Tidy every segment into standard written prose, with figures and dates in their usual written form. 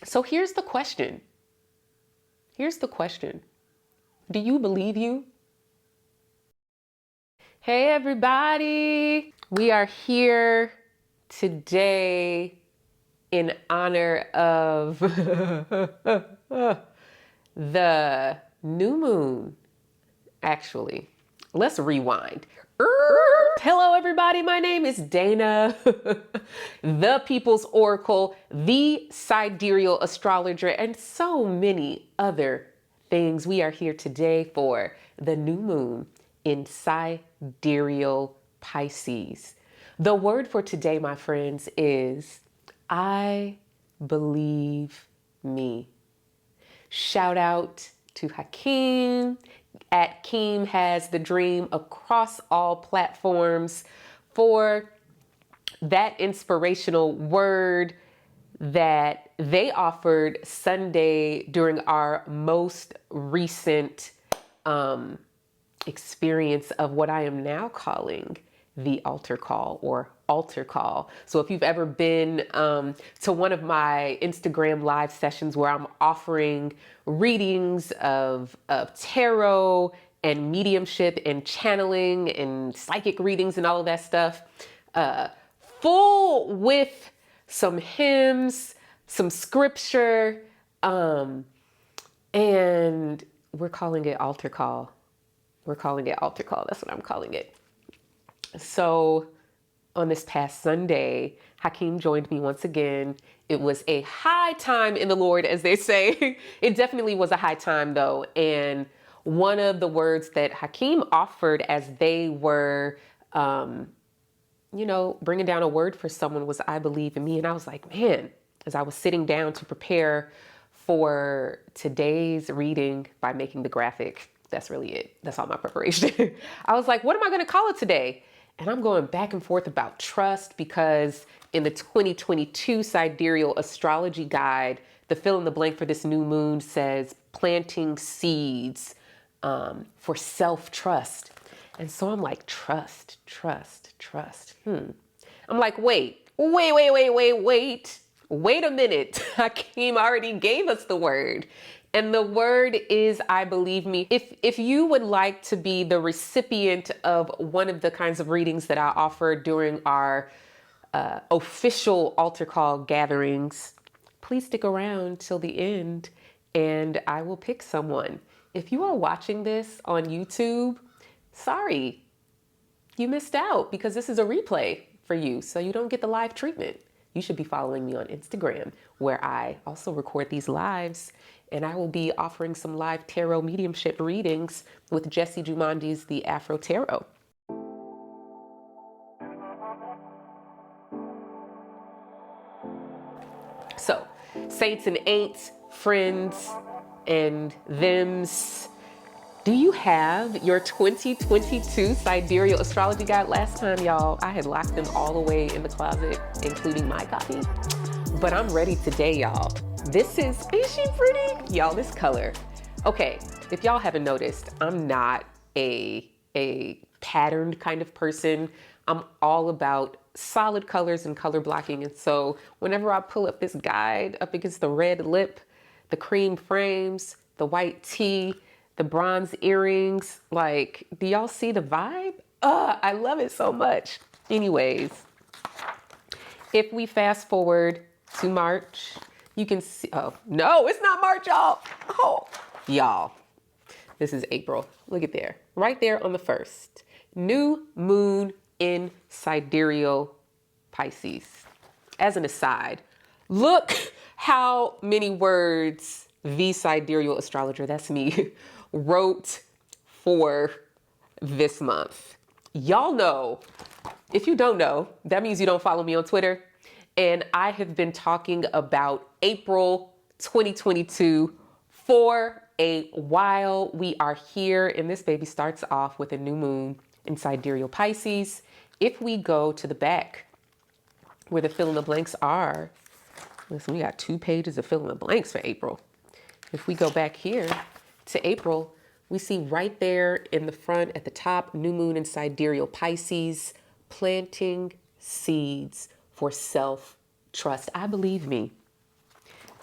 So here's the question. Here's the question. Do you believe you? Hey, everybody. We are here today in honor of the new moon, actually. Let's rewind. Hello, everybody. My name is Dana, the People's Oracle, the Sidereal Astrologer, and so many other things. We are here today for the new moon in Sidereal Pisces. The word for today, my friends, is I believe me. Shout out to Hakeem at Keem Has the Dream across all platforms for that inspirational word that they offered Sunday during our most recent experience of what I am now calling the altar call or altar call. So if you've ever been to one of my Instagram live sessions where I'm offering readings of tarot and mediumship and channeling and psychic readings and all of that stuff, full with some hymns, some scripture, and we're calling it altar call. We're calling it altar call. That's what I'm calling it. So on this past Sunday, Hakeem joined me once again. It was a high time in the Lord, as they say. It definitely was a high time, though. And one of the words that Hakeem offered as they were, bringing down a word for someone was, I believe in me. And I was like, man, as I was sitting down to prepare for today's reading by making the graphic, that's really it. That's all my preparation. I was like, what am I going to call it today? And I'm going back and forth about trust because in the 2022 Sidereal Astrology Guide, the fill in the blank for this new moon says planting seeds for self-trust. And so I'm like, trust. I'm like, wait a minute. Hakeem already gave us the word. And the word is, I believe me. If you would like to be the recipient of one of the kinds of readings that I offer during our official altar call gatherings, please stick around till the end and I will pick someone. If you are watching this on YouTube, sorry, you missed out because this is a replay for you, so you don't get the live treatment. You should be following me on Instagram, where I also record these lives, and I will be offering some live tarot mediumship readings with Jessi Jumanji's The Afro Tarot. So, saints and ain'ts, friends and thems, do you have your 2022 Sidereal Astrology Guide? Last time, y'all, I had locked them all away in the closet, including my copy. But I'm ready today, y'all. Is she pretty? Y'all, this color. Okay, if y'all haven't noticed, I'm not a patterned kind of person. I'm all about solid colors and color blocking. And so whenever I pull up this guide up against the red lip, the cream frames, the white tee, the bronze earrings, like, do y'all see the vibe? I love it so much. Anyways, if we fast forward to March, you can see, oh, no, it's not March, y'all. Oh, y'all, this is April. Look at there, right there on the 1st. New moon in Sidereal Pisces. As an aside, look how many words the Sidereal Astrologer, that's me, wrote for this month. Y'all know, if you don't know, that means you don't follow me on Twitter. And I have been talking about April 2022 for a while. We are here, and this baby starts off with a new moon in Sidereal Pisces. If we go to the back where the fill in the blanks are, listen, we got 2 pages of fill in the blanks for April. If we go back here to April, we see right there in the front at the top, new moon in Sidereal Pisces, planting seeds for self-trust. I believe me.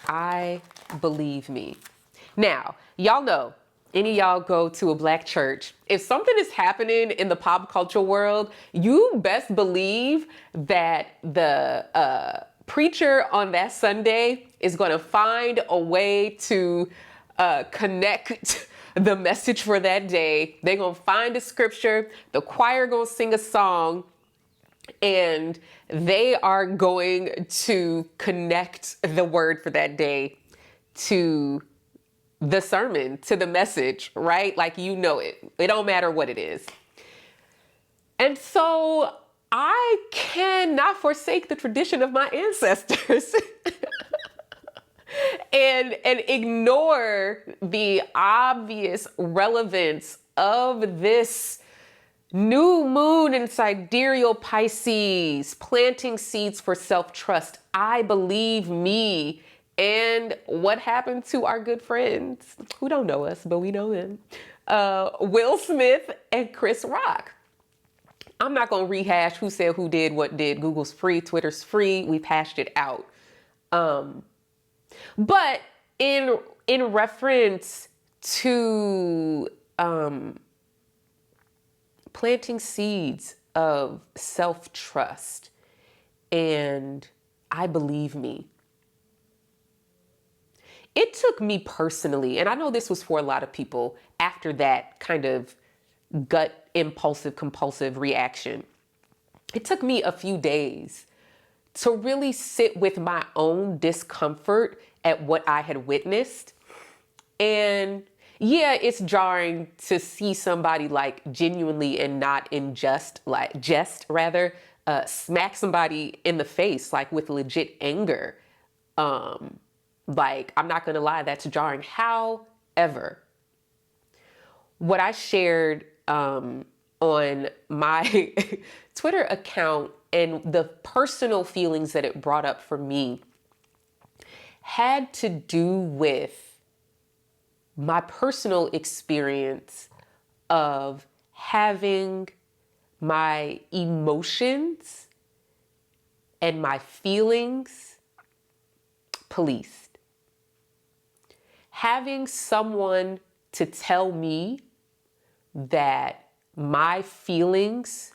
I believe me. Now, y'all know, any of y'all go to a black church, if something is happening in the pop culture world, you best believe that the preacher on that Sunday is going to find a way to connect the message for that day. They're going to find a scripture, the choir going to sing a song, and they are going to connect the word for that day to the sermon, to the message, right? Like, you know it. It don't matter what it is. And so I cannot forsake the tradition of my ancestors and ignore the obvious relevance of this new moon in sidereal Pisces, planting seeds for self-trust. I believe me. And what happened to our good friends who don't know us, but we know them, Will Smith and Chris Rock. I'm not going to rehash who said who did what did. Google's free, Twitter's free. We've hashed it out. But in reference to planting seeds of self-trust and I believe me, it took me personally, and I know this was for a lot of people after that kind of gut impulsive, compulsive reaction. It took me a few days to really sit with my own discomfort at what I had witnessed. And yeah, it's jarring to see somebody like genuinely and not in jest smack somebody in the face, like with legit anger. Like, I'm not gonna lie, that's jarring. However, what I shared on my Twitter account and the personal feelings that it brought up for me had to do with my personal experience of having my emotions and my feelings policed. Having someone to tell me that my feelings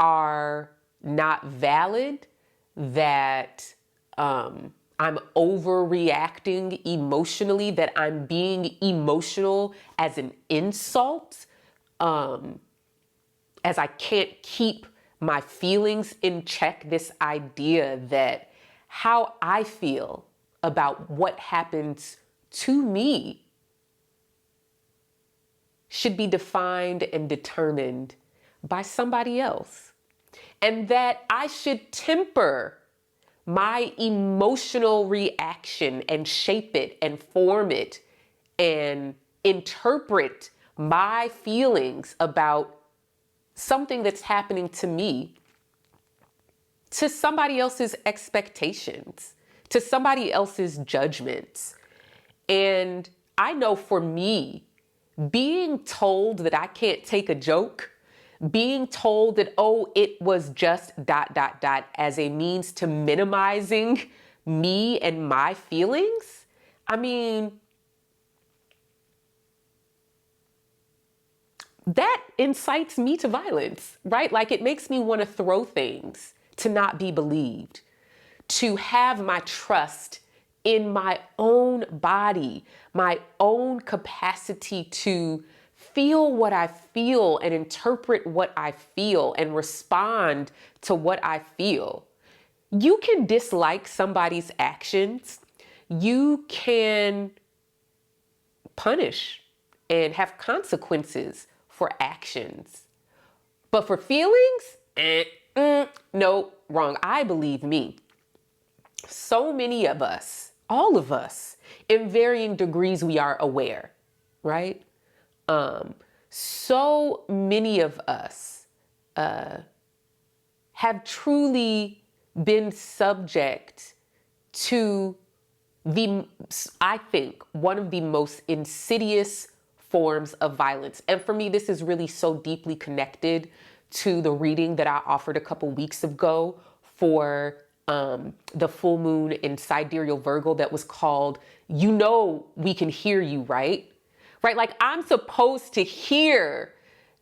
are not valid, that I'm overreacting emotionally, that I'm being emotional as an insult, as I can't keep my feelings in check, this idea that how I feel about what happens to me should be defined and determined by somebody else. And that I should temper my emotional reaction and shape it and form it and interpret my feelings about something that's happening to me to somebody else's expectations, to somebody else's judgments. And I know for me, being told that I can't take a joke, being told that, oh, it was just ... as a means to minimizing me and my feelings, I mean, that incites me to violence, right? Like, it makes me want to throw things, to not be believed, to have my trust in my own body, my own capacity to feel what I feel and interpret what I feel and respond to what I feel. You can dislike somebody's actions. You can punish and have consequences for actions. But for feelings, no, wrong. I believe me. So many of us, all of us, in varying degrees, we are aware, right? So many of us have truly been subject to I think, one of the most insidious forms of violence. And for me, this is really so deeply connected to the reading that I offered a couple weeks ago for the full moon in Sidereal Virgo that was called, "You know, we can hear you," right? Right? Like, I'm supposed to hear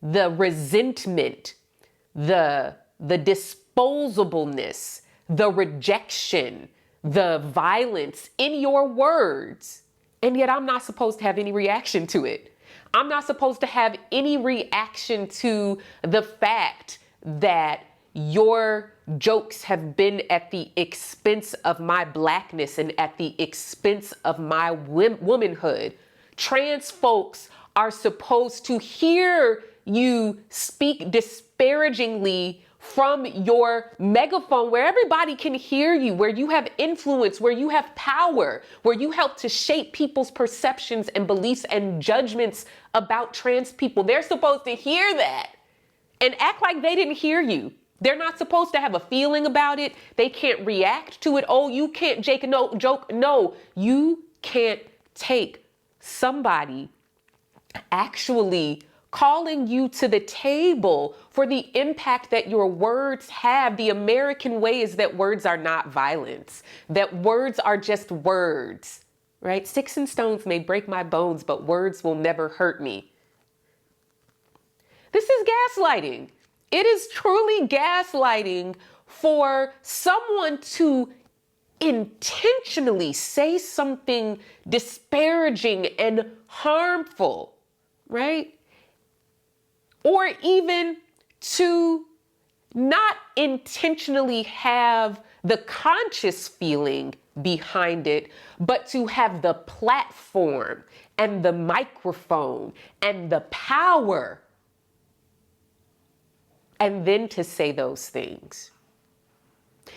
the resentment, the disposableness, the rejection, the violence in your words. And yet I'm not supposed to have any reaction to it. I'm not supposed to have any reaction to the fact that your jokes have been at the expense of my blackness and at the expense of my womanhood. Trans folks are supposed to hear you speak disparagingly from your megaphone, where everybody can hear you, where you have influence, where you have power, where you help to shape people's perceptions and beliefs and judgments about trans people. They're supposed to hear that and act like they didn't hear you. They're not supposed to have a feeling about it. They can't react to it. Oh, you can't joke. No, you can't take somebody actually calling you to the table for the impact that your words have. The American way is that words are not violence, that words are just words, right? Sticks and stones may break my bones, but words will never hurt me. This is gaslighting. It is truly gaslighting for someone to intentionally say something disparaging and harmful, right? Or even to not intentionally have the conscious feeling behind it, but to have the platform and the microphone and the power, and then to say those things.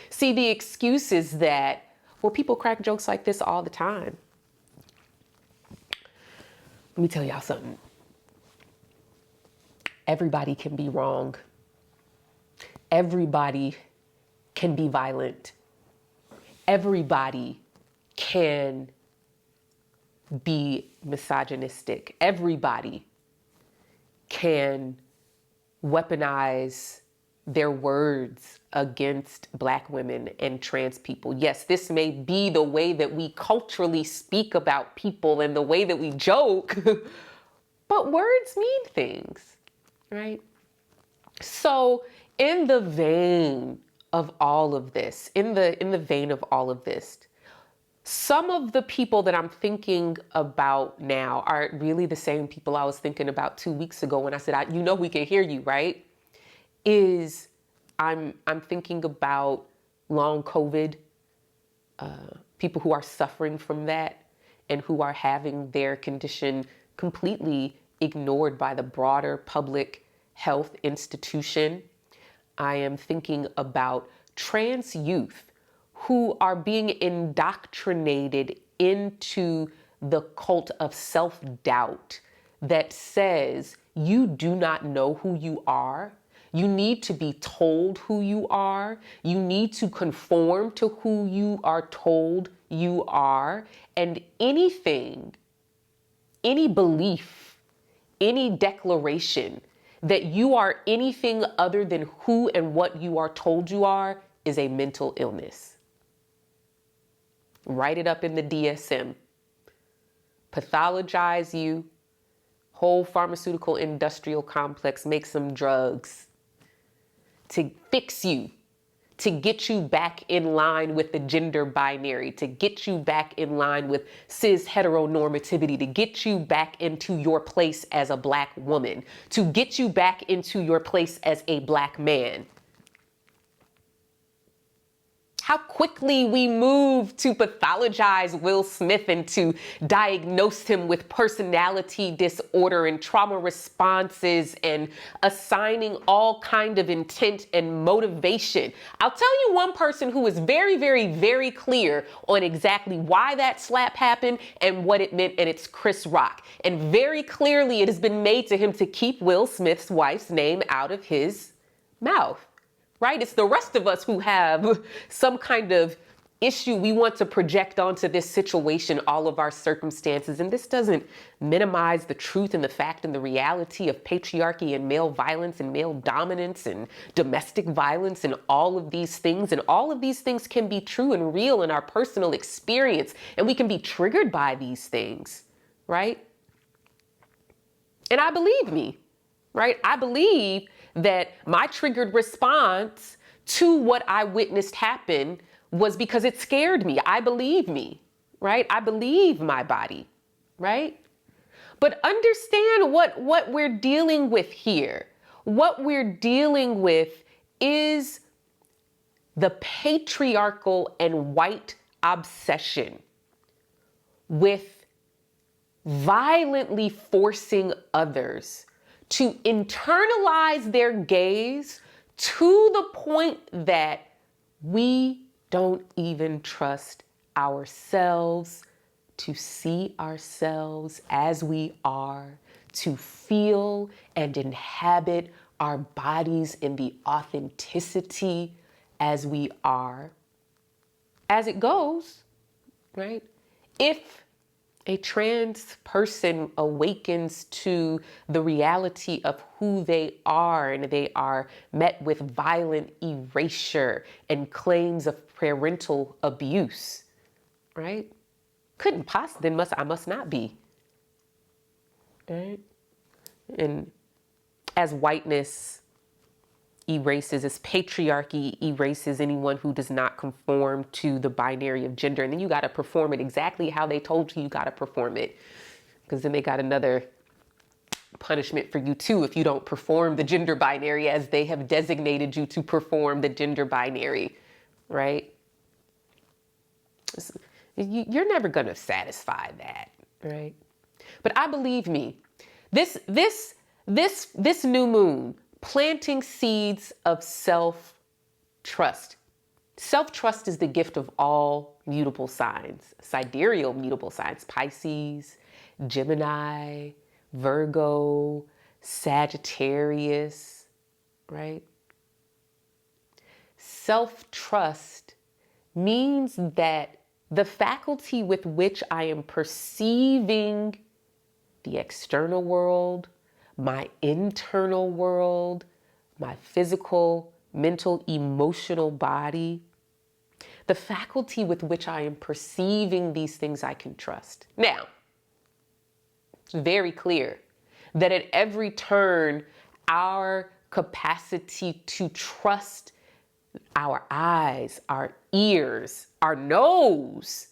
See, the excuse is that, well, people crack jokes like this all the time. Let me tell y'all something. Everybody can be wrong. Everybody can be violent. Everybody can be misogynistic. Everybody can weaponize their words against Black women and trans people. Yes, this may be the way that we culturally speak about people and the way that we joke, but words mean things, right? So in the vein of all of this, in the vein of all of this, some of the people that I'm thinking about now are really the same people I was thinking about 2 weeks ago when I said, you know, we can hear you, right? I'm thinking about long COVID, people who are suffering from that and who are having their condition completely ignored by the broader public health institution. I am thinking about trans youth who are being indoctrinated into the cult of self-doubt that says you do not know who you are. You need to be told who you are. You need to conform to who you are told you are. And anything, any belief, any declaration that you are anything other than who and what you are told you are is a mental illness. Write it up in the DSM. Pathologize you. Whole pharmaceutical industrial complex, make some drugs to fix you, to get you back in line with the gender binary, to get you back in line with cis heteronormativity, to get you back into your place as a Black woman, to get you back into your place as a Black man. How quickly we move to pathologize Will Smith and to diagnose him with personality disorder and trauma responses and assigning all kind of intent and motivation. I'll tell you one person who is very, very, very clear on exactly why that slap happened and what it meant, and it's Chris Rock. And very clearly it has been made to him to keep Will Smith's wife's name out of his mouth. Right? It's the rest of us who have some kind of issue. We want to project onto this situation all of our circumstances. And this doesn't minimize the truth and the fact and the reality of patriarchy and male violence and male dominance and domestic violence and all of these things. And all of these things can be true and real in our personal experience. And we can be triggered by these things, right? And I believe me, right? I believe that my triggered response to what I witnessed happen was because it scared me. I believe me, right? I believe my body, right? But understand what we're dealing with here. What we're dealing with is the patriarchal and white obsession with violently forcing others to internalize their gaze to the point that we don't even trust ourselves to see ourselves as we are, to feel and inhabit our bodies in the authenticity as we are. As it goes, right? If a trans person awakens to the reality of who they are and they are met with violent erasure and claims of parental abuse, right? Couldn't possibly, I must not be, right? And as whiteness erases, as patriarchy erases anyone who does not conform to the binary of gender. And then you got to perform it exactly how they told you got to perform it. Because then they got another punishment for you too if you don't perform the gender binary as they have designated you to perform the gender binary, right? You're never going to satisfy that, right? But I believe me, this new moon, planting seeds of self-trust. Self-trust is the gift of all mutable signs, sidereal mutable signs, Pisces, Gemini, Virgo, Sagittarius, right? Self-trust means that the faculty with which I am perceiving the external world, my internal world, my physical, mental, emotional body, the faculty with which I am perceiving these things I can trust. Now, it's very clear that at every turn, our capacity to trust our eyes, our ears, our nose,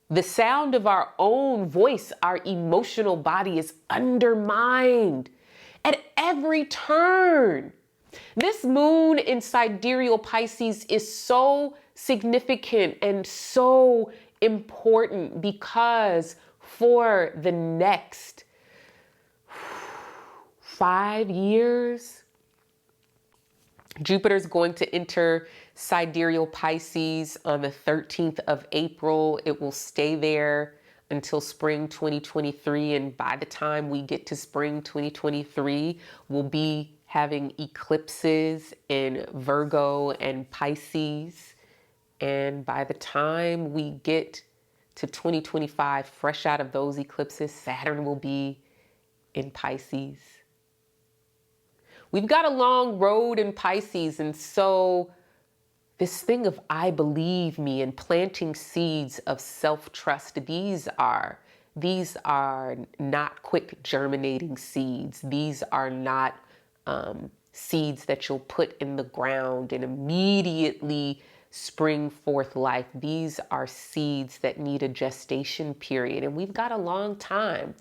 the sound of our own voice, our emotional body is undermined at every turn. This moon in sidereal Pisces is so significant and so important because for the next 5 years, Jupiter's going to enter sidereal Pisces on the 13th of April. It will stay there until spring 2023. And by the time we get to spring 2023, we'll be having eclipses in Virgo and Pisces. And by the time we get to 2025, fresh out of those eclipses, Saturn will be in Pisces. We've got a long road in Pisces, and so this thing of I believe me and planting seeds of self-trust, these are not quick germinating seeds. These are not seeds that you'll put in the ground and immediately spring forth life. These are seeds that need a gestation period, and we've got a long time.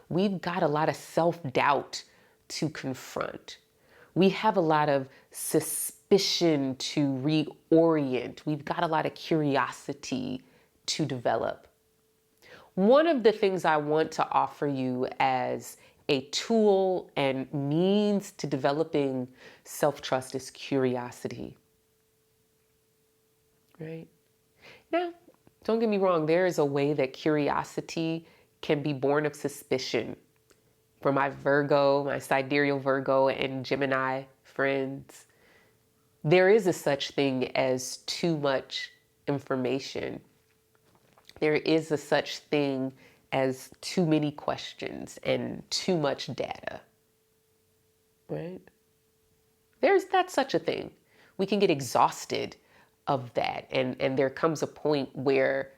We've got a lot of self-doubt to confront. We have a lot of suspicion to reorient. We've got a lot of curiosity to develop. One of the things I want to offer you as a tool and means to developing self-trust is curiosity. Right? Now, don't get me wrong, there is a way that curiosity can be born of suspicion. For my Virgo, my sidereal Virgo and Gemini friends, there is a such thing as too much information, there is a such thing as too many questions and too much data, right? That's such a thing. We can get exhausted of that. And there comes a point where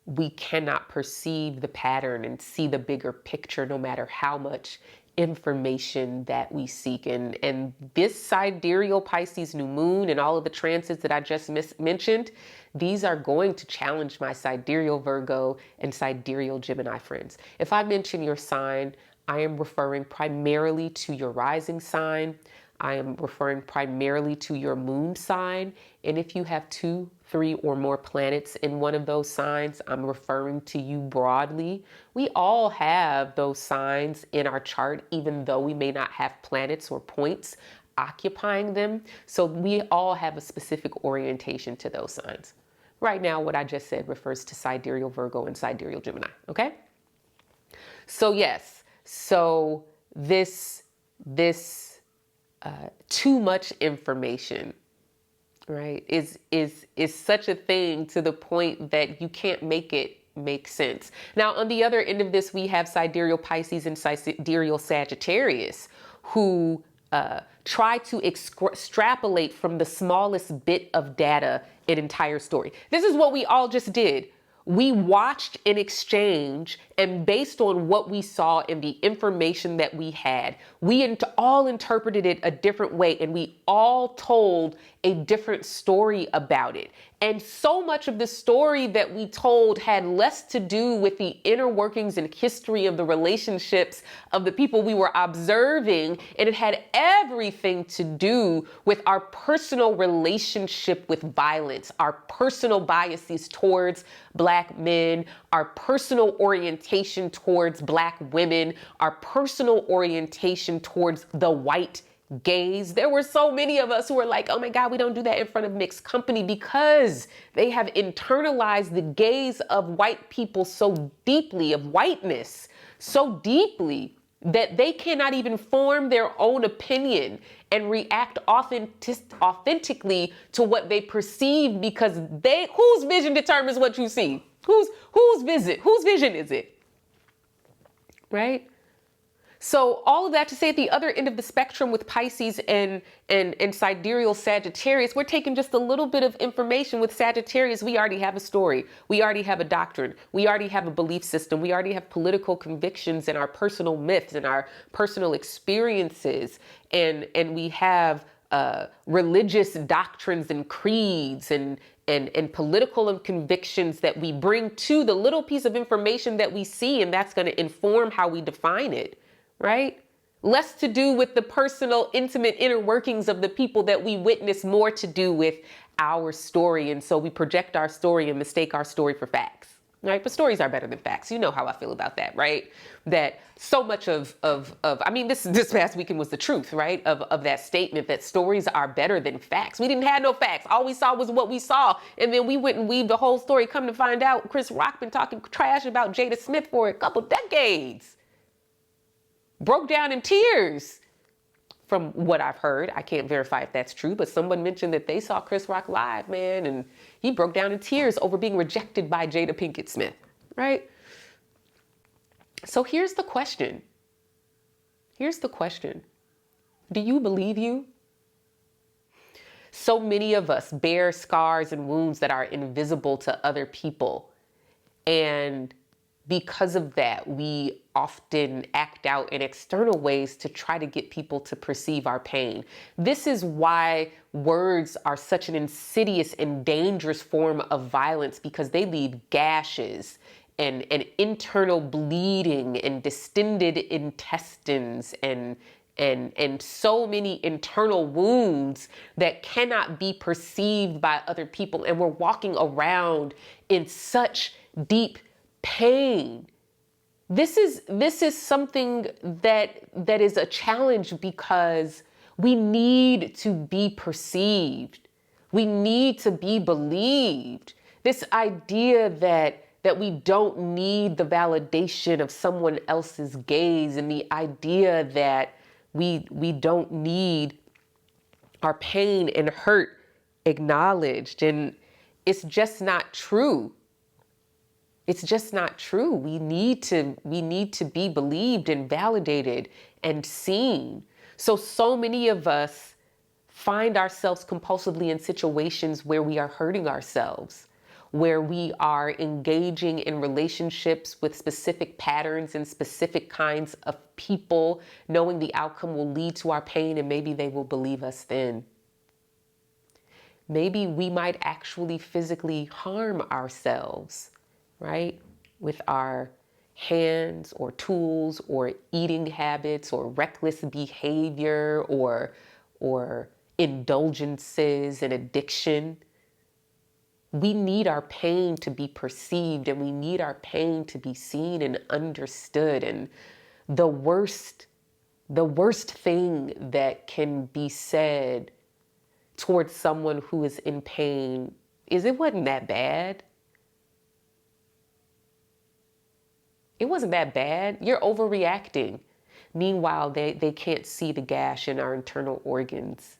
we cannot perceive the pattern and see the bigger picture, no matter how much information that we seek. And this sidereal Pisces new moon and all of the transits that I just mentioned, these are going to challenge my sidereal Virgo and sidereal Gemini friends. If I mention your sign, I am referring primarily to your rising sign. I am referring primarily to your moon sign. And if you have 2, 3, or more planets in one of those signs, I'm referring to you broadly. We all have those signs in our chart, even though we may not have planets or points occupying them. So we all have a specific orientation to those signs. Right now, what I just said refers to sidereal Virgo and sidereal Gemini, okay? So yes, so this too much information, right, is such a thing, to the point that you can't make it make sense. Now, on the other end of this, we have sidereal Pisces and sidereal Sagittarius, who try to extrapolate from the smallest bit of data an entire story. This is what we all just did. We watched an exchange, and based on what we saw and the information that we had, we all interpreted it a different way, and we all told a different story about it. And so much of the story that we told had less to do with the inner workings and history of the relationships of the people we were observing, and it had everything to do with our personal relationship with violence, our personal biases towards Black men, our personal orientation towards Black women, our personal orientation towards the white gaze. There were so many of us who were like, oh my God, we don't do that in front of mixed company, because they have internalized the gaze of white people so deeply, of whiteness so deeply, that they cannot even form their own opinion and react authentically to what they perceive, because whose vision determines what you see? Whose vision is it? Right? So all of that to say, at the other end of the spectrum with Pisces and sidereal Sagittarius, we're taking just a little bit of information. With Sagittarius, we already have a story. We already have a doctrine. We already have a belief system. We already have political convictions and our personal myths and our personal experiences. And we have religious doctrines and creeds and political convictions that we bring to the little piece of information that we see, and that's going to inform how we define it. Right? Less to do with the personal, intimate inner workings of the people that we witness, more to do with our story. And so we project our story and mistake our story for facts, right? But stories are better than facts. You know how I feel about that, right? That so much I mean, this past weekend was the truth, right? Of that statement that stories are better than facts. We didn't have no facts. All we saw was what we saw. And then we went and weaved the whole story. Come to find out, Chris Rock been talking trash about Jada Smith for a couple decades. Broke down in tears, from what I've heard. I can't verify if that's true, but someone mentioned that they saw Chris Rock live, man, and he broke down in tears over being rejected by Jada Pinkett Smith, right? So here's the question. Do you believe you? So many of us bear scars and wounds that are invisible to other people. And because of that, we often act out in external ways to try to get people to perceive our pain. This is why words are such an insidious and dangerous form of violence, because they leave gashes and internal bleeding and distended intestines and so many internal wounds that cannot be perceived by other people. And we're walking around in such deep pain. This is something that is a challenge, because we need to be perceived. We need to be believed. This idea that we don't need the validation of someone else's gaze, and the idea that we don't need our pain and hurt acknowledged. And It's just not true. It's just not true. We need to be believed and validated and seen. So many of us find ourselves compulsively in situations where we are hurting ourselves, where we are engaging in relationships with specific patterns and specific kinds of people, knowing the outcome will lead to our pain, and maybe they will believe us then. Maybe we might actually physically harm ourselves, right? With our hands or tools or eating habits or reckless behavior or indulgences and addiction. We need our pain to be perceived, and we need our pain to be seen and understood. And the worst thing that can be said towards someone who is in pain is, it wasn't that bad. It wasn't that bad. You're overreacting. Meanwhile, they can't see the gash in our internal organs,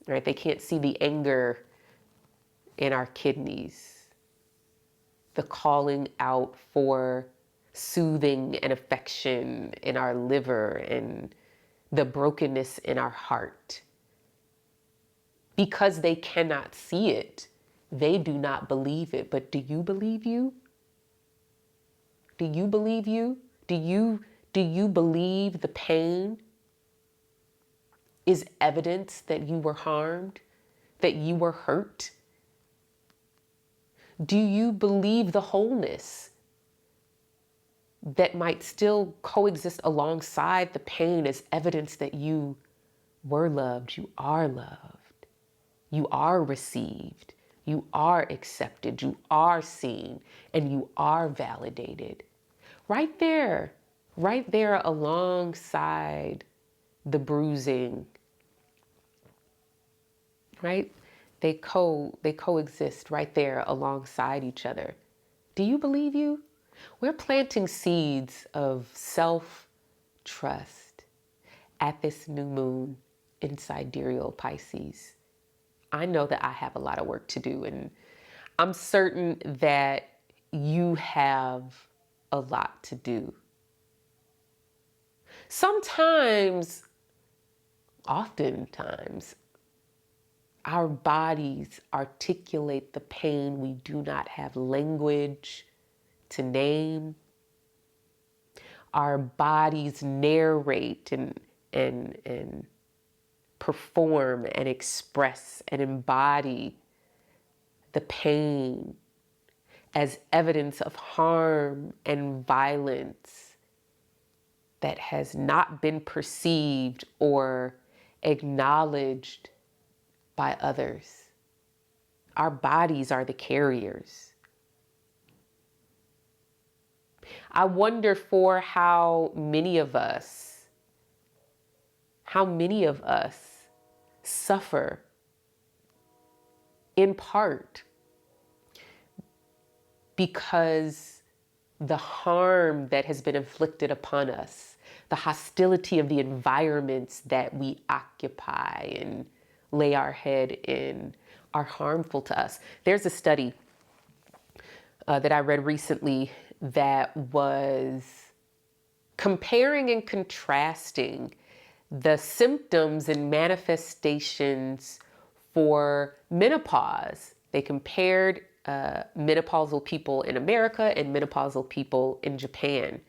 right? They can't see the anger in our kidneys, the calling out for soothing and affection in our liver, and the brokenness in our heart. Because they cannot see it, they do not believe it. But do you believe you? Do you believe you? Do you believe the pain is evidence that you were harmed, that you were hurt? Do you believe the wholeness that might still coexist alongside the pain as evidence that you were loved, you are loved, you are received, you are accepted, you are seen, and you are validated? Right there alongside the bruising, right? They coexist right there alongside each other. Do you believe you? We're planting seeds of self-trust at this new moon in Sidereal Pisces. I know that I have a lot of work to do, and I'm certain that you have a lot to do. Oftentimes, our bodies articulate the pain we do not have language to name. Our bodies narrate and perform and express and embody the pain as evidence of harm and violence that has not been perceived or acknowledged by others. Our bodies are the carriers. I wonder for how many of us suffer in part because the harm that has been inflicted upon us, the hostility of the environments that we occupy and lay our head in, are harmful to us. There's a study that I read recently that was comparing and contrasting the symptoms and manifestations for menopause. They compared menopausal people in America and menopausal people in Japan.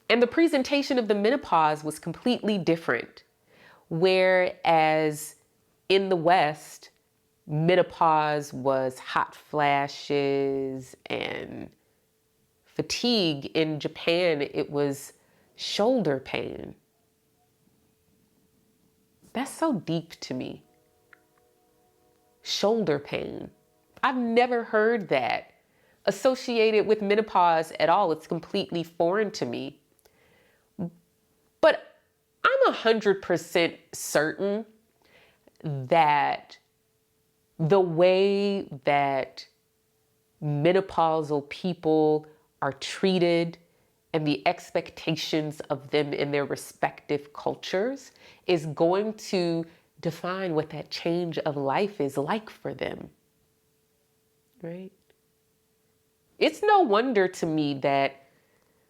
And the presentation of the menopause was completely different. Whereas in the West, menopause was hot flashes and fatigue, in Japan, it was shoulder pain. That's so deep to me. Shoulder pain. I've never heard that associated with menopause at all. It's completely foreign to me. But I'm 100% certain that the way that menopausal people are treated and the expectations of them in their respective cultures is going to define what that change of life is like for them. right? It's no wonder to me that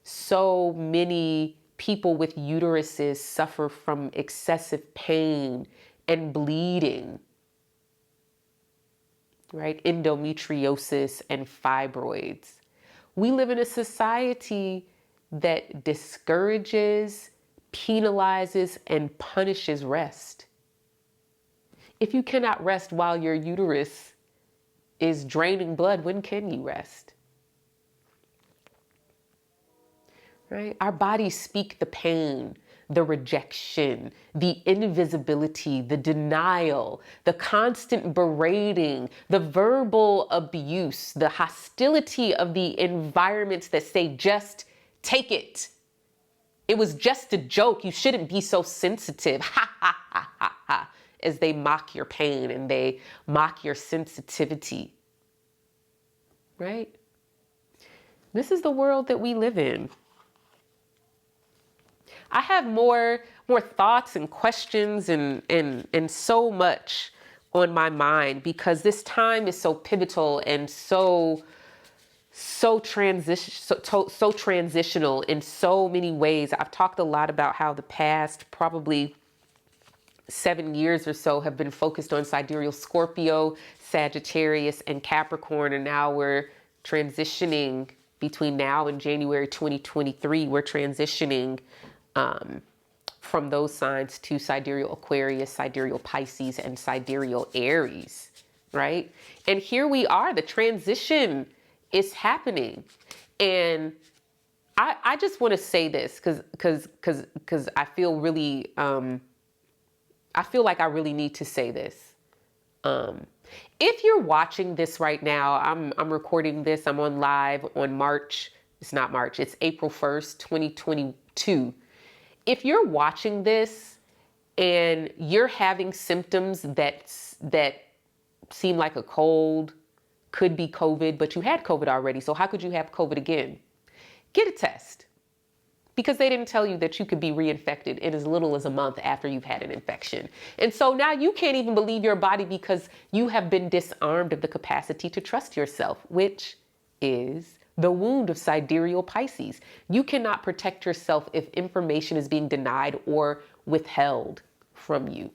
so many people with uteruses suffer from excessive pain and bleeding, right? Endometriosis and fibroids. We live in a society that discourages, penalizes, and punishes rest. If you cannot rest while your uterus is draining blood, when can you rest? Right? Our bodies speak the pain, the rejection, the invisibility, the denial, the constant berating, the verbal abuse, the hostility of the environments that say, just take it. It was just a joke. You shouldn't be so sensitive. Ha, ha, ha, ha, ha. As they mock your pain and they mock your sensitivity. Right? This is the world that we live in. I have more thoughts and questions and so much on my mind because this time is so pivotal and so transitional in so many ways. I've talked a lot about how the past probably 7 years or so have been focused on sidereal Scorpio, Sagittarius, and Capricorn, and now we're transitioning between now and January 2023. We're transitioning from those signs to sidereal Aquarius, sidereal Pisces, and sidereal Aries, right? And here we are, the transition is happening. And I just want to say this because I feel really, I feel like I really need to say this. If you're watching this right now, I'm recording this, I'm on live on it's April 1st, 2022. If you're watching this and you're having symptoms that seem like a cold, could be COVID, but you had COVID already, so how could you have COVID again? Get a test. Because they didn't tell you that you could be reinfected in as little as a month after you've had an infection. And so now you can't even believe your body because you have been disarmed of the capacity to trust yourself, which is the wound of sidereal Pisces. You cannot protect yourself if information is being denied or withheld from you.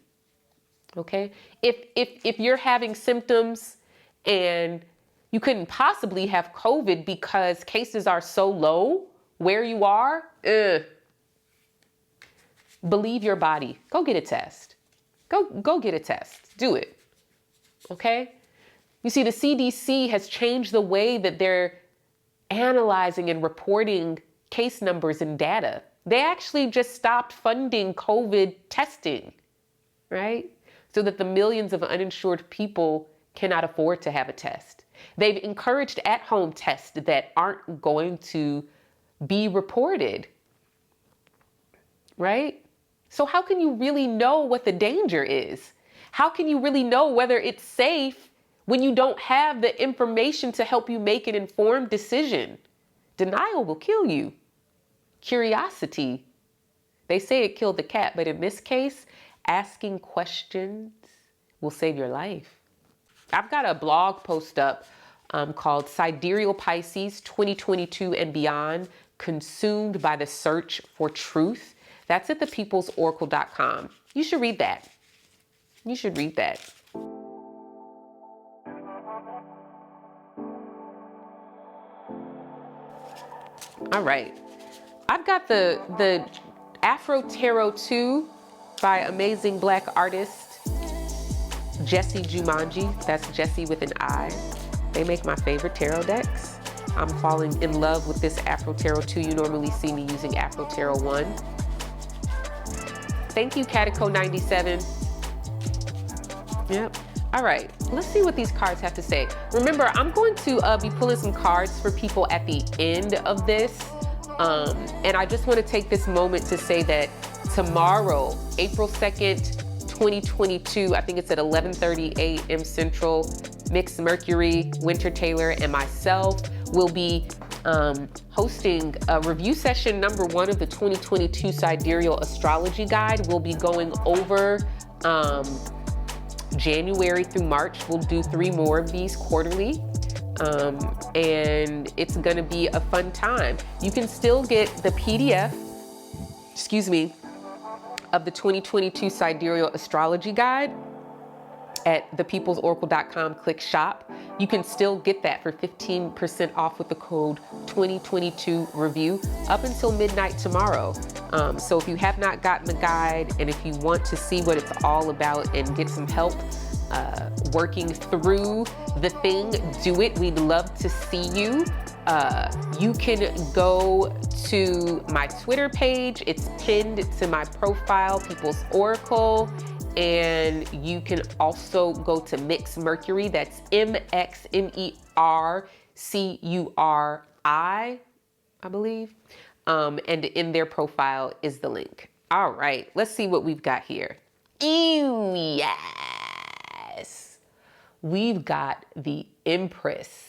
Okay? If you're having symptoms and you couldn't possibly have COVID because cases are so low where you are, believe your body. Go get a test. Go get a test. Do it. Okay? You see, the CDC has changed the way that they're analyzing and reporting case numbers and data. They actually just stopped funding COVID testing, right? So that the millions of uninsured people cannot afford to have a test. They've encouraged at-home tests that aren't going to be reported, right? So how can you really know what the danger is? How can you really know whether it's safe when you don't have the information to help you make an informed decision? Denial will kill you. Curiosity, they say it killed the cat, but in this case, asking questions will save your life. I've got a blog post up called Sidereal Pisces 2022 and Beyond, Consumed by the Search for Truth. That's at thepeoplesoracle.com. You should read that. You should read that. All right. I've got the Afro Tarot 2 by amazing Black artist Jessi Jumanji. That's Jessi with an I. They make my favorite tarot decks. I'm falling in love with this Afro Tarot 2. You normally see me using Afro Tarot 1. Thank you, Catico97. Yep. All right, let's see what these cards have to say. Remember, I'm going to be pulling some cards for people at the end of this. And I just want to take this moment to say that tomorrow, April 2nd, 2022, I think it's at 11:30 a.m. Central, Mix Mercury, Winter Taylor, and myself will be hosting a review session number 1 of the 2022 Sidereal Astrology Guide. We'll be going over January through March. We'll do 3 more of these quarterly. and it's gonna be a fun time. You can still get the PDF, of the 2022 Sidereal Astrology Guide at thepeoplesoracle.com. Click shop. You can still get that for 15% off with the code 2022 review up until midnight tomorrow. So if you have not gotten the guide, and if you want to see what it's all about and get some help working through the thing, do it. We'd love to see you. You can go to my Twitter page. It's pinned to my profile, People's Oracle. And you can also go to Mix Mercury. That's MXMERCURI, I believe. And in their profile is the link. All right, let's see what we've got here. Ew, yes. We've got the Empress.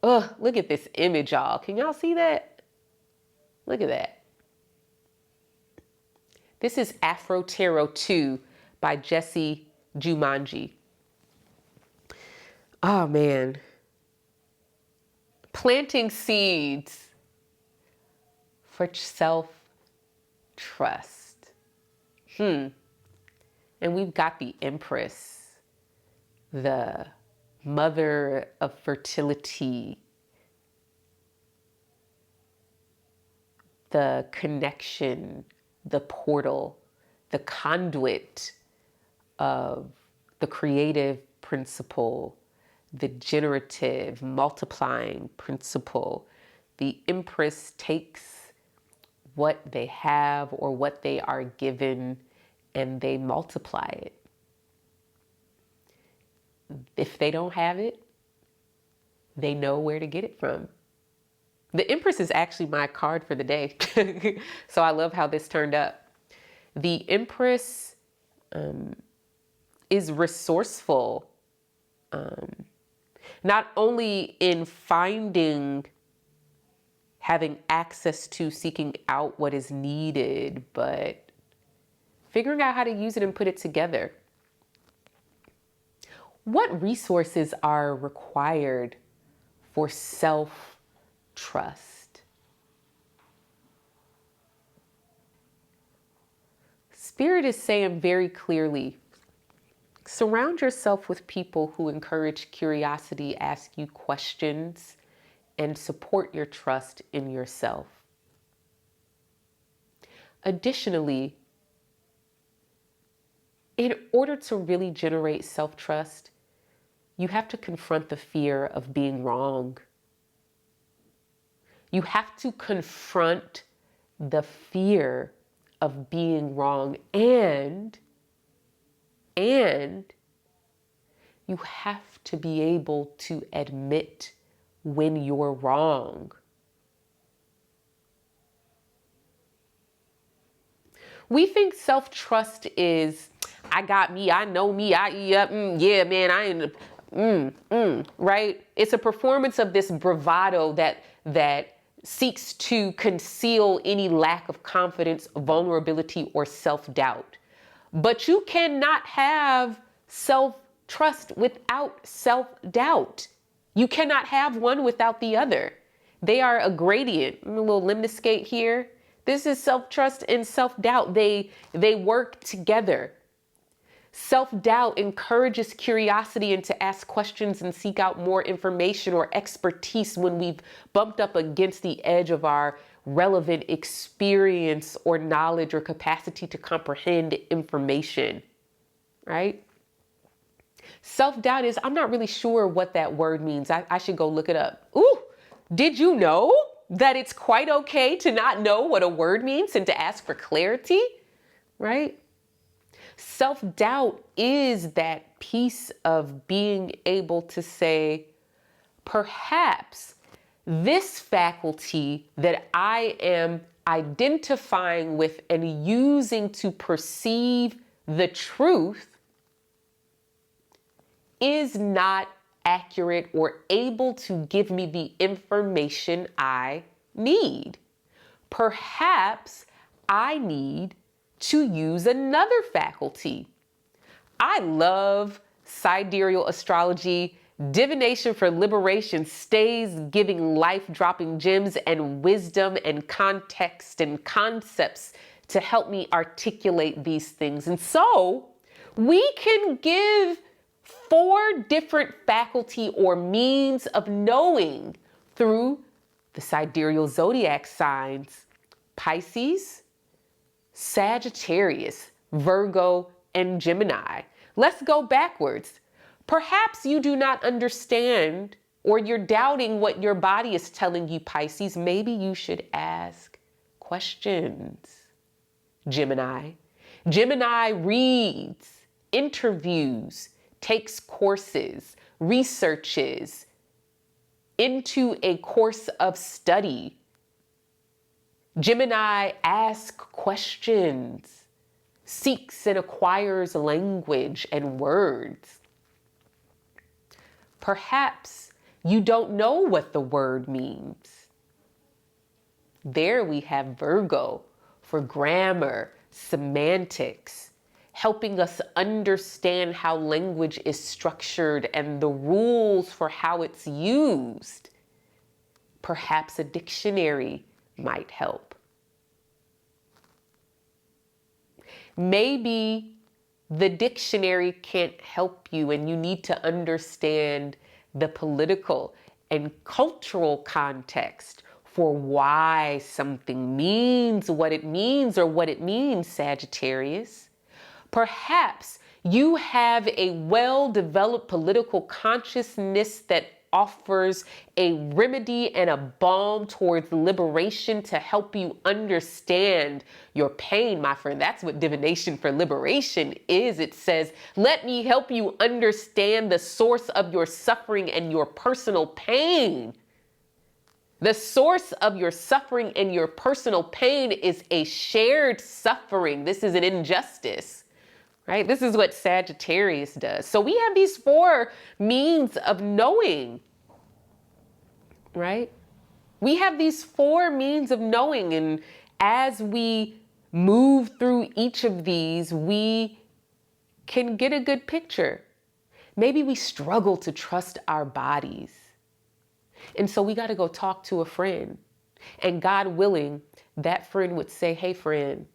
Ugh, look at this image, y'all. Can y'all see that? Look at that. This is Afro Tarot 2 by Jessi Jumanji. Oh man. Planting seeds for self-trust. And we've got the Empress, the mother of fertility, the connection, the portal, the conduit of the creative principle, the generative, multiplying principle. The Empress takes what they have or what they are given and they multiply it. If they don't have it, they know where to get it from. The Empress is actually my card for the day. So I love how this turned up. The Empress is resourceful, not only in having access to, seeking out what is needed, but figuring out how to use it and put it together. What resources are required for self-trust? Spirit is saying very clearly, surround yourself with people who encourage curiosity, ask you questions, and support your trust in yourself. Additionally, in order to really generate self-trust, you have to confront the fear of being wrong. You have to confront the fear of being wrong, and you have to be able to admit when you're wrong. We think self-trust is, I got me, I know me, yeah, man, I ain't, right? It's a performance of this bravado that seeks to conceal any lack of confidence, vulnerability, or self-doubt. But you cannot have self-trust without self-doubt. You cannot have one without the other. They are a gradient. A little lemniscate here. This is self-trust and self-doubt. They work together. Self-doubt encourages curiosity and to ask questions and seek out more information or expertise when we've bumped up against the edge of our relevant experience or knowledge or capacity to comprehend information, right? Self-doubt is, I'm not really sure what that word means. I should go look it up. Ooh, did you know that it's quite okay to not know what a word means and to ask for clarity, right? Self-doubt is that piece of being able to say, perhaps this faculty that I am identifying with and using to perceive the truth is not accurate or able to give me the information I need. Perhaps I need to use another faculty. I love Sidereal Astrology. Divination for liberation stays giving life-dropping gems and wisdom and context and concepts to help me articulate these things. And so we can give 4 different faculty or means of knowing through the sidereal zodiac signs: Pisces, Sagittarius, Virgo, and Gemini. Let's go backwards. Perhaps you do not understand or you're doubting what your body is telling you, Pisces. Maybe you should ask questions. Gemini. Gemini reads, interviews, takes courses, researches into a course of study. Gemini asks questions, seeks and acquires language and words. Perhaps you don't know what the word means. There we have Virgo for grammar, semantics, helping us understand how language is structured and the rules for how it's used. Perhaps a dictionary might help. Maybe the dictionary can't help you and you need to understand the political and cultural context for why something means what it means, or what it means, Sagittarius. Perhaps you have a well-developed political consciousness that offers a remedy and a balm towards liberation to help you understand your pain, my friend. That's what divination for liberation is. It says, let me help you understand the source of your suffering and your personal pain. The source of your suffering and your personal pain is a shared suffering. This is an injustice, right? This is what Sagittarius does. So we have these 4 means of knowing, right? We have these 4 means of knowing. And as we move through each of these, we can get a good picture. Maybe we struggle to trust our bodies. And so we got to go talk to a friend. And God willing, that friend would say, hey, friend,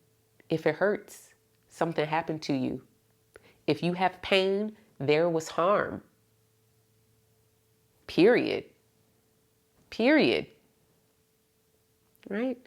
if it hurts, something happened to you. If you have pain, there was harm. Period. Period. Right?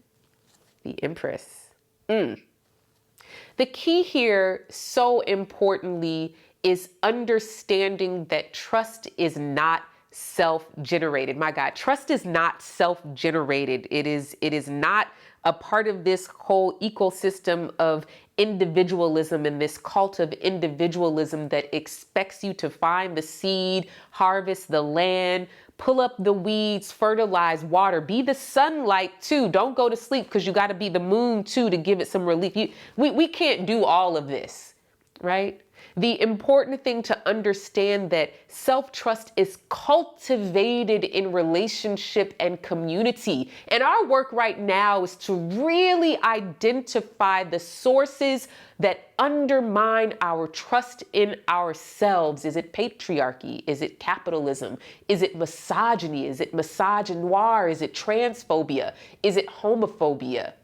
The Empress. The key here, so importantly, is understanding that trust is not self-generated. My God, trust is not self-generated. It is not a part of this whole ecosystem of individualism and this cult of individualism that expects you to find the seed, harvest the land, pull up the weeds, fertilize, water, be the sunlight too. Don't go to sleep because you got to be the moon too to give it some relief. We can't do all of this, right? The important thing to understand that self-trust is cultivated in relationship and community. And our work right now is to really identify the sources that undermine our trust in ourselves. Is it patriarchy? Is it capitalism? Is it misogyny? Is it misogynoir? Is it transphobia? Is it homophobia?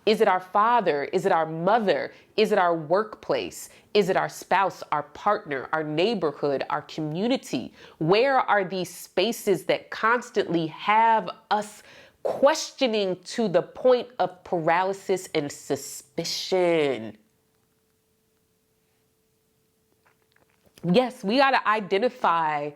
Is it our father? Is it our mother? Is it our workplace? Is it our spouse, our partner, our neighborhood, our community? Where are these spaces that constantly have us questioning to the point of paralysis and suspicion? Yes, we got to identify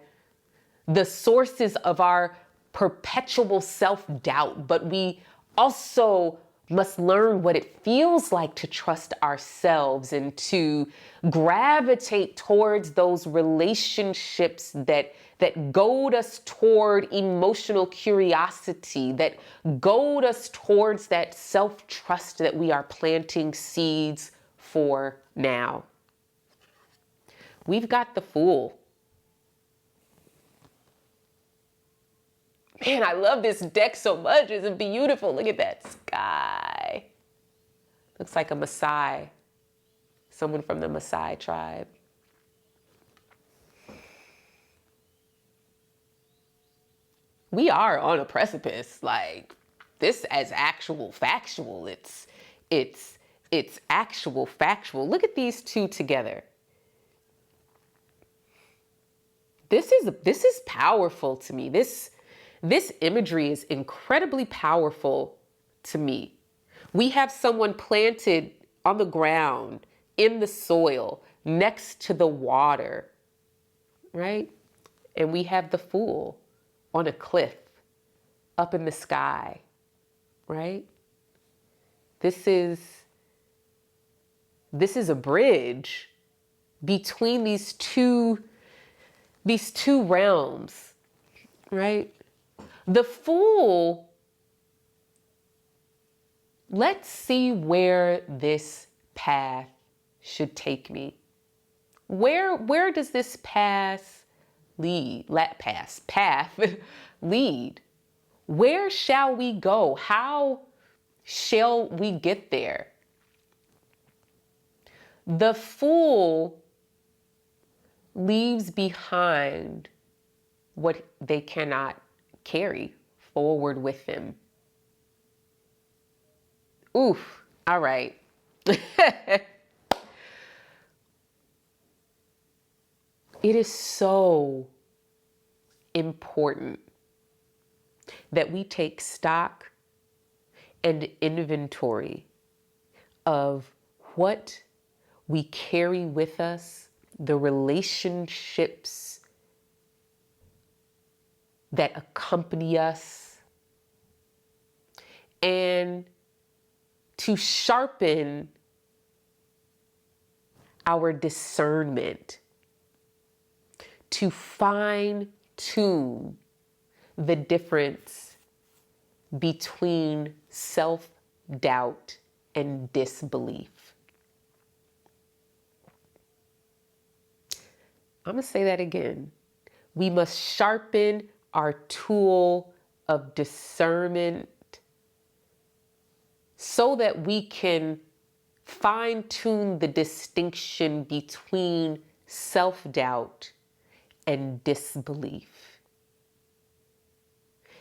the sources of our perpetual self-doubt, but we also must learn what it feels like to trust ourselves and to gravitate towards those relationships that goad us toward emotional curiosity, that goad us towards that self-trust that we are planting seeds for now. We've got the Fool. Man, I love this deck so much. It's beautiful. Look at that sky. Looks like a Maasai. Someone from the Maasai tribe. We are on a precipice. Like, this as actual factual. It's actual factual. Look at these two together. This is powerful to me. This imagery is incredibly powerful to me. We have someone planted on the ground, in the soil, next to the water, right? And we have the Fool on a cliff, up in the sky, right? This is a bridge between these two realms, right? The Fool, let's see where this path should take me. Where does this path lead? Path lead. Where shall we go? How shall we get there? The Fool leaves behind what they cannot carry forward with them. Oof, all right. It is so important that we take stock and inventory of what we carry with us, the relationships that accompany us, and to sharpen our discernment, to fine-tune the difference between self-doubt and disbelief. I'm going to say that again. We must sharpen our tool of discernment so that we can fine-tune the distinction between self-doubt and disbelief.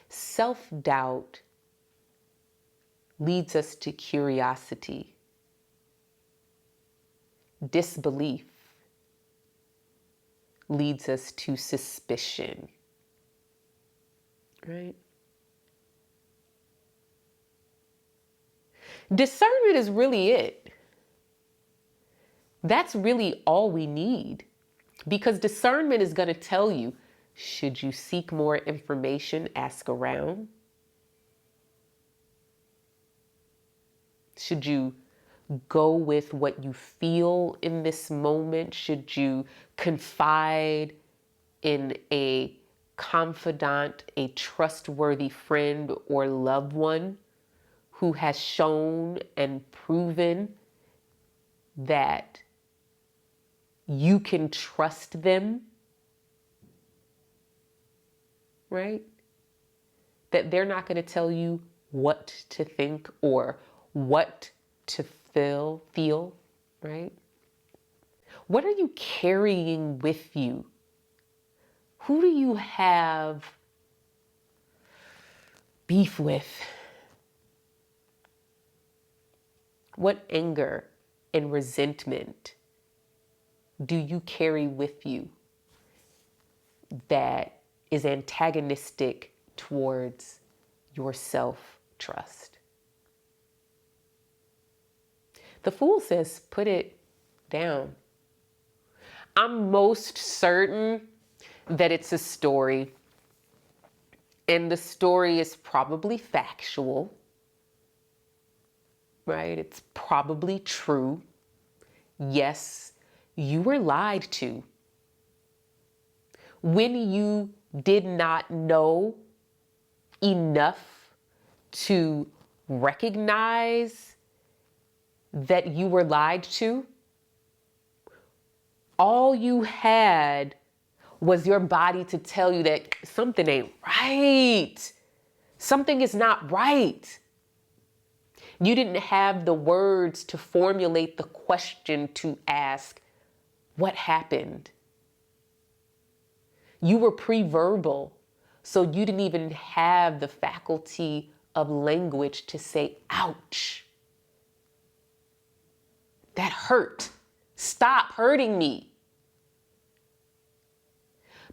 Self-doubt leads us to curiosity. Disbelief leads us to suspicion, right? Discernment is really it. That's really all we need, because discernment is going to tell you, should you seek more information, ask around? Should you go with what you feel in this moment? Should you confide in a confidant, a trustworthy friend or loved one who has shown and proven that you can trust them, right? That they're not going to tell you what to think or what to feel, right? What are you carrying with you? Who do you have beef with? What anger and resentment do you carry with you that is antagonistic towards your self-trust? The Fool says, put it down. I'm most certain that it's a story, and the story is probably factual, right? It's probably true. Yes, you were lied to. When you did not know enough to recognize that you were lied to, all you had was your body to tell you that something ain't right. Something is not right. You didn't have the words to formulate the question to ask, what happened? You were pre-verbal. So you didn't even have the faculty of language to say, ouch, that hurt. Stop hurting me.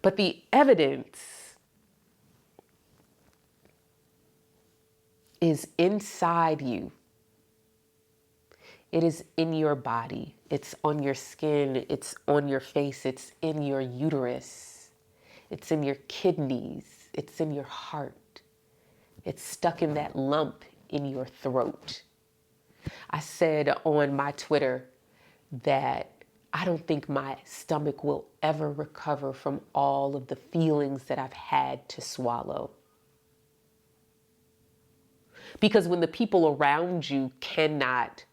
But the evidence is inside you. It is in your body. It's on your skin. It's on your face. It's in your uterus. It's in your kidneys. It's in your heart. It's stuck in that lump in your throat. I said on my Twitter that I don't think my stomach will ever recover from all of the feelings that I've had to swallow. Because when the people around you cannot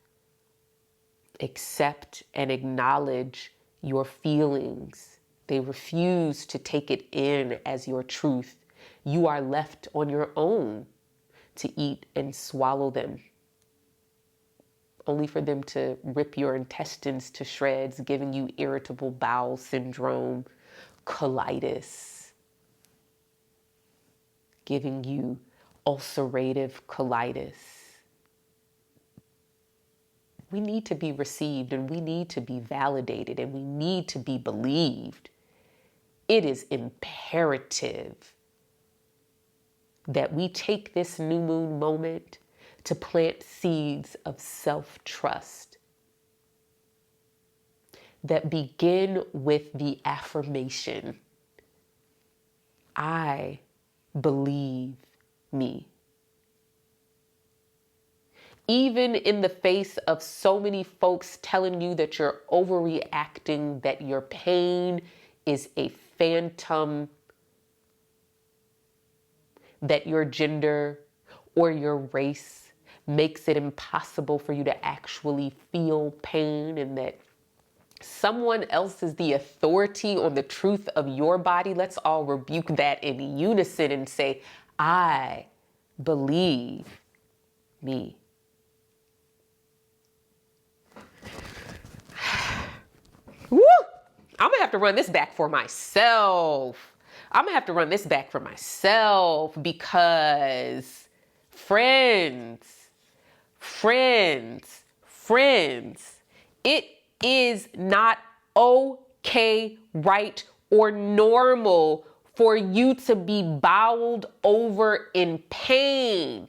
accept and acknowledge your feelings, they refuse to take it in as your truth, you are left on your own to eat and swallow them, only for them to rip your intestines to shreds, giving you irritable bowel syndrome, colitis, giving you ulcerative colitis. We need to be received, and we need to be validated, and we need to be believed. It is imperative that we take this new moon moment to plant seeds of self-trust that begin with the affirmation, I believe me. Even in the face of so many folks telling you that you're overreacting, that your pain is a phantom, that your gender or your race makes it impossible for you to actually feel pain, and that someone else is the authority on the truth of your body, let's all rebuke that in unison and say, I believe me. Woo! I'm gonna have to run this back for myself. I'm gonna have to run this back for myself because friends, it is not okay, right, or normal for you to be bowled over in pain.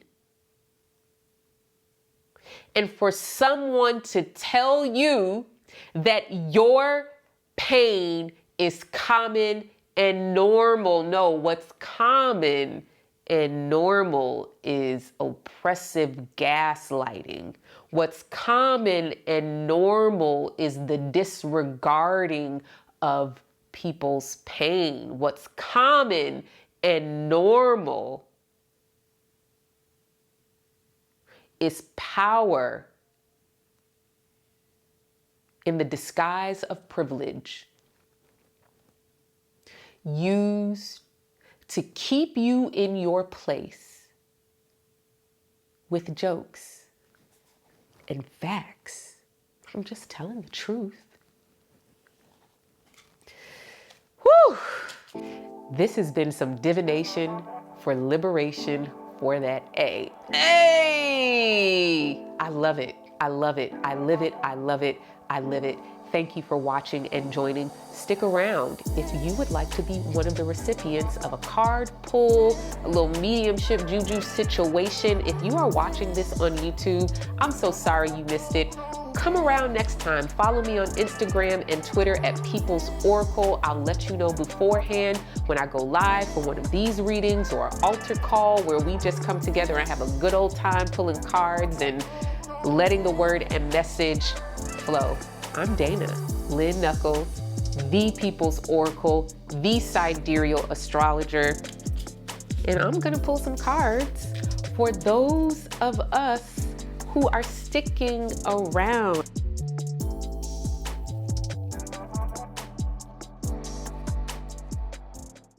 And for someone to tell you that your pain is common and normal. No, what's common and normal is oppressive gaslighting. What's common and normal is the disregarding of people's pain. What's common and normal is power in the disguise of privilege, used to keep you in your place with jokes and facts. I'm just telling the truth. Whew! This has been some divination for liberation for that A. Hey! I love it. I love it. I live it. I love it. I live it. Thank you for watching and joining. Stick around if you would like to be one of the recipients of a card pull, a little mediumship juju situation. If you are watching this on YouTube, I'm so sorry you missed it. Come around next time. Follow me on Instagram and Twitter at People's Oracle. I'll let you know beforehand when I go live for one of these readings or an altar call where we just come together and have a good old time pulling cards and letting the word and message flow. I'm DaynaLN Knuckles, the People's Oracle, the Sidereal Astrologer, and I'm gonna pull some cards for those of us who are sticking around.